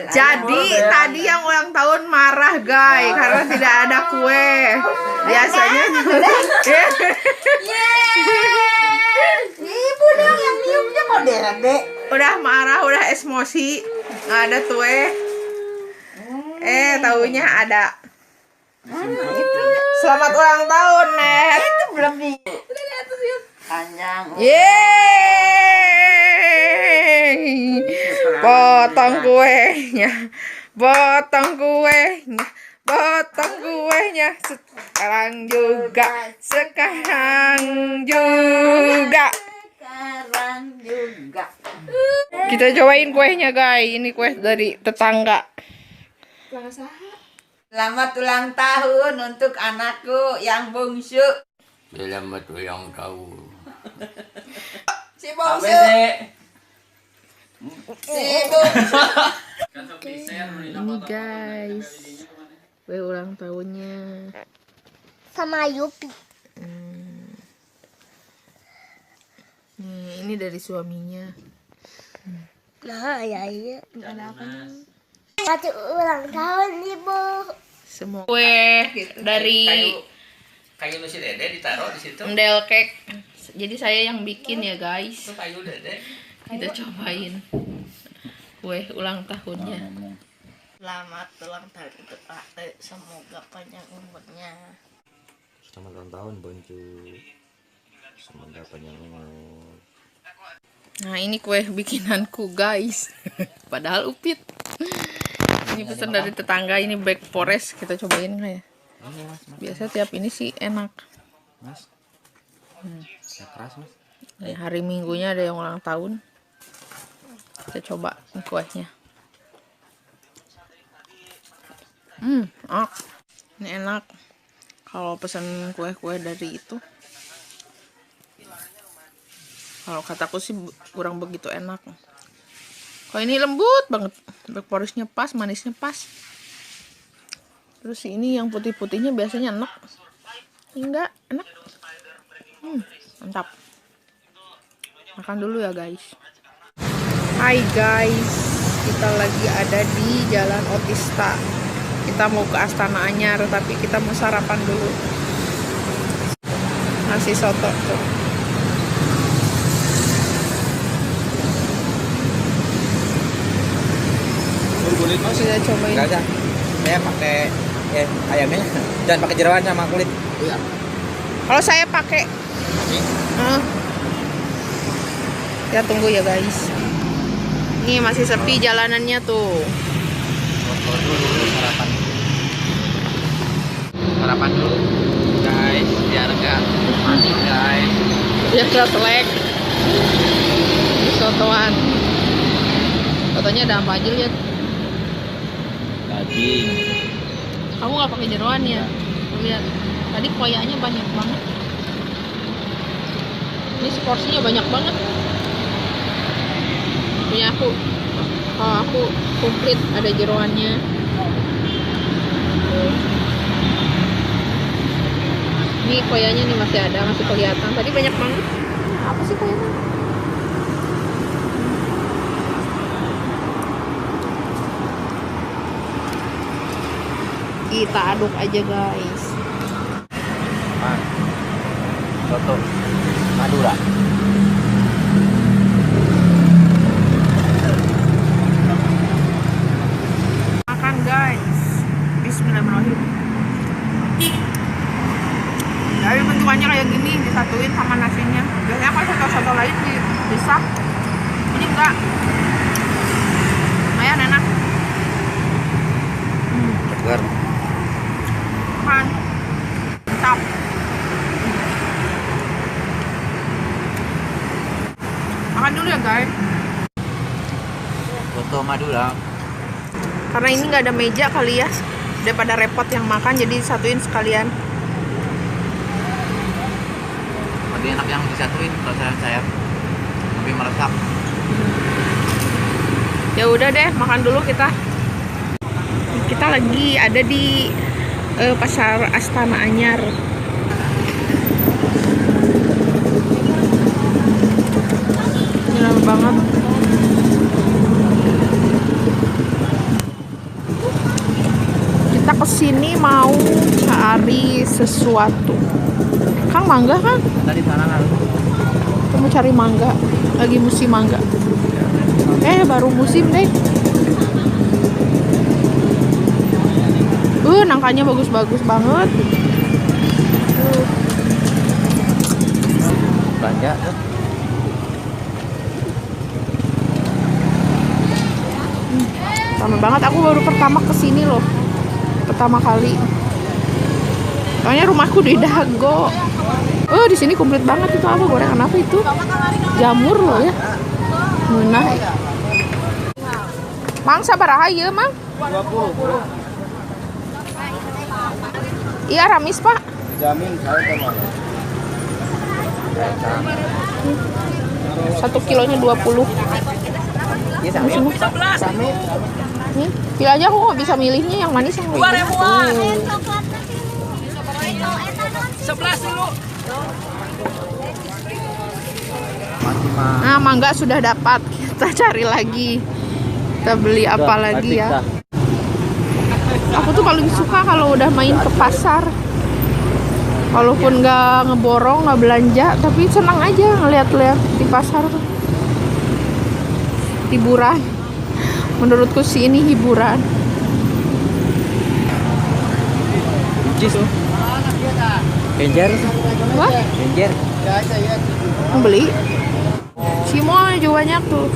Jadi tadi yang ulang tahun marah guys karena tidak ada kue. Biasanya Ibu dong yang niupnya kok Dek. udah marah, udah emosi, nggak ada kue. Taunya ada. Selamat ulang tahun, Net. Itu belum di. Panjang. Yeay. Potong kuenya. Potong kuenya. Potong kuenya. Sekarang juga. Sekarang juga. Sekarang juga. Kita cobain kuenya, guys. Ini kue dari tetangga. Selamat ulang tahun untuk anakku yang bungsu. Selamat ulang tahun. Si bungsu. Si bungsu. Ini guys, kue ulang tahunnya sama Yupi. Nih, ini dari suaminya. Nah, ya iya. Selamat ulang tahun Ibu. Semua kue dari Kayu si Dede ditaruh di situ. Endel Cake. Jadi saya yang bikin ya guys. Itu kayu Dede. Kita cobain kue ulang tahunnya. Selamat ulang tahun untuk Ate. Semoga panjang umurnya. Selamat ulang tahun Boncu. Semoga panjang umur. Nah, ini kue bikinanku guys. Padahal upit. Ini pesan dari tetangga, ini Black Forest. Kita cobain nggak ya? Biasa tiap ini sih enak. Mas. Ya keras, Mas. Nah, hari Minggunya ada yang ulang tahun. Kita coba ini kuenya. Ini enak. Kalau pesan kue-kue dari itu, kalau kataku sih kurang begitu enak. Kalau ini lembut banget, Black Forest-nya pas, manisnya pas. Terus ini yang putih-putihnya biasanya enak. Enggak, enak. Mantap. Makan dulu ya guys. Hai guys, kita lagi ada di Jalan Otista. Kita mau ke Astana Anyar, tapi kita mau sarapan dulu. Nasi soto tuh. Kulit Mas. Kita cobain. Enggak ada. Saya pakai ayamnya. Jangan pakai jeroan sama kulit. Iya. Kalau saya pakai, kita tunggu ya guys. Ini masih sepi jalanannya tuh. Sarapan dulu. Guys, biar enggak mati guys. Ya kita selek. Sotoan. Sotonya ada apa aja lihat. Daging. Kamu nggak pakai jeroan ya? Lihat. Tadi koyaknya banyak banget. Ini porsinya banyak banget. Punya aku. Kalau aku komplit ada jeroannya. Ini koyaknya nih masih ada, masih kelihatan. Tadi banyak banget. Apa sih koyaknya? Kita aduk aja guys. Soto Madura. Makan guys. Bismillahirrahmanirrahim. Dari bentukannya kayak gini disatuin sama nasinya. Biasanya kalau soto-soto lain dipisah. Ini enggak. Lumayan enak. Segar. Makan. Mantap. Makan dulu ya guys. Soto Madura. Karena ini nggak ada meja kali ya. Daripada repot yang makan jadi satuin sekalian. Lebih enak yang disatuin kalau saya lebih meresap. Ya udah deh, makan dulu kita. Kita lagi ada di Pasar Astana Anyar. Ini lama banget. cari sesuatu. Kang, mangga kan? Tadi sana kan. Kita mau cari mangga. Lagi musim mangga. Baru musim deh. Nangkanya bagus-bagus banget. Belanja. Lama banget, aku baru pertama kesini loh. Pertama kali. Soalnya rumahku di Dago. Di sini komplit banget. Itu apa, gorengan apa itu? Jamur loh ya. Munah. Mang, sabaraha ieu, Mang? 20. Iya, ramis, Pak. Jamin saya teman. 1 kilonya 20. Iya, sami. Nih, pilih aja, aku nggak bisa milihnya yang manis yang ini. Nah, mangga sudah dapat. Kita cari lagi. Kita beli apa lagi ya? Aku tuh paling suka kalau udah main ke pasar. Walaupun nggak ngeborong, nggak belanja, tapi senang aja ngeliat-liat di pasar tuh. Hiburan. Menurutku sih ini hiburan. Jis tuh. Genjer. Wah, Genjer. mau beli? Cimol juga banyak tuh.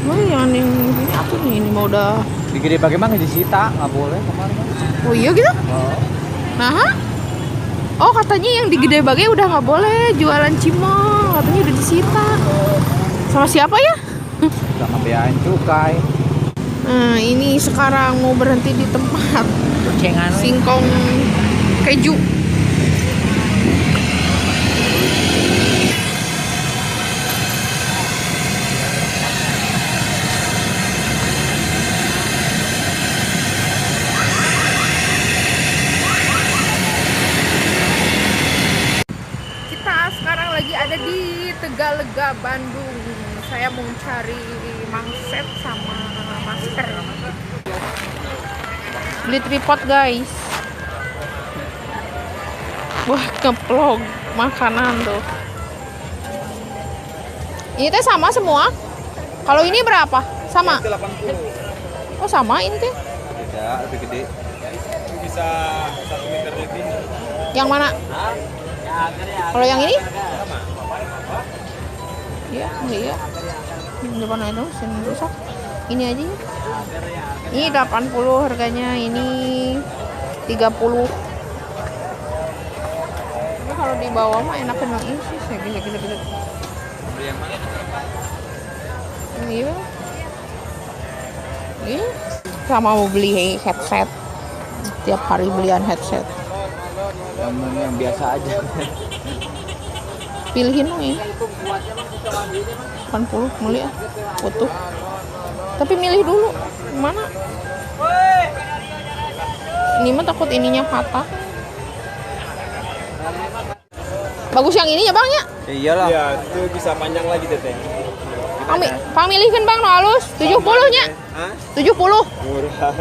Yang ini apa nih? Ini mau udah. Digede bagaimana disita, nggak boleh kemarin. Oh iya gitu? Oh. Nah, oh katanya yang di Gede Bage udah nggak boleh jualan cimol, katanya udah disita. Sama siapa ya? Udah ngebiayain cukai. Nah, ini sekarang mau berhenti di tempat Cengan. singkong keju. Sekarang lagi ada di Tegalega, Bandung. Saya mau cari mangset sama masker. Beli tripod, guys. Wah, ngeplog makanan tuh. Ini teh sama semua? Kalau ini berapa? Sama? 80. Oh, sama ini teh? Beda, lebih gede. Bisa 1 meter lebih. Yang mana? Kalau yang ini? Iya, iya. Depan itu sini rusak. Ini aja ya. Ini 80 harganya, ini 30. Ini kalau di bawah mah enakan yang ini sih, gila. Iya. Iya. Sama mau beli headset. Tiap hari belian headset. Yang biasa aja. Pilihin nih. 80 mulia utuh. Tapi milih dulu mana? Ini mah takut ininya patah. Bagus yang ini ya, Bang ya? Iyalah. Iya, itu bisa panjang lagi teteh. Pang milihkan, Bang, no halus 70 nya. Hah? 70. Murah.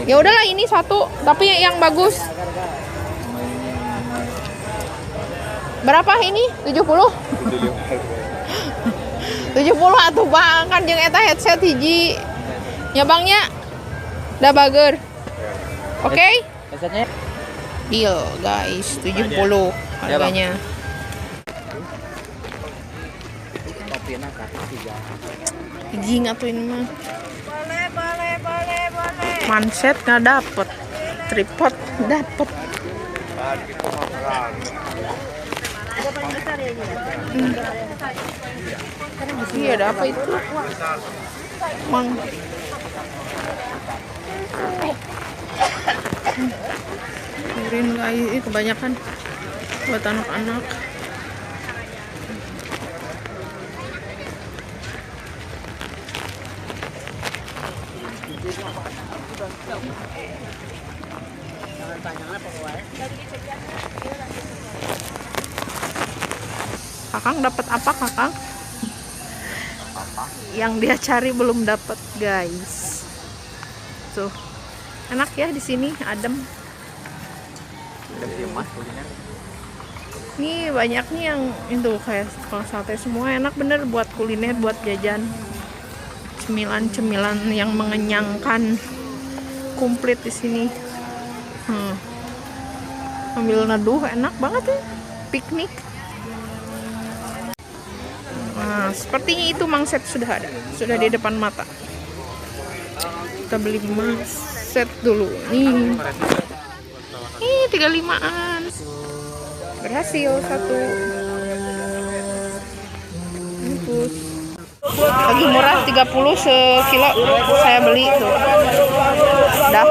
Ya udahlah, ini satu, tapi yang bagus. Berapa ini? 70? 70 atuh, Bang, kan jeung eta headset hiji. Ya, Bangnya. Da bager. Oke? Headsetnya Deal, guys. 70 harganya. kopinya kasih 3. Hiji atuh ini mah. Manset nggak dapet, tripod dapet. Iya, ada apa itu? Mang. Green guys, kebanyakan buat anak-anak. Kakang dapat apa, Kakang? yang dia cari belum dapat, guys. Tuh, enak ya di sini, adem. Nih banyaknya yang itu kayak kalau sate, semua enak bener buat kuliner, buat jajan. Cemilan-cemilan yang mengenyangkan komplit di sini. Sambil neduh enak banget ya, piknik. Nah, sepertinya itu mangset sudah ada, sudah di depan mata. Kita beli mangset dulu. Nih 35-an. Berhasil satu. Bungkus. Lagi murah 30 sekilo, saya beli tuh. Dah.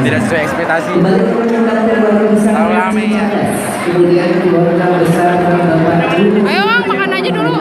Tidak sesuai ekspektasi. Terlalu rame ya. Ayo Bang, makan aja dulu.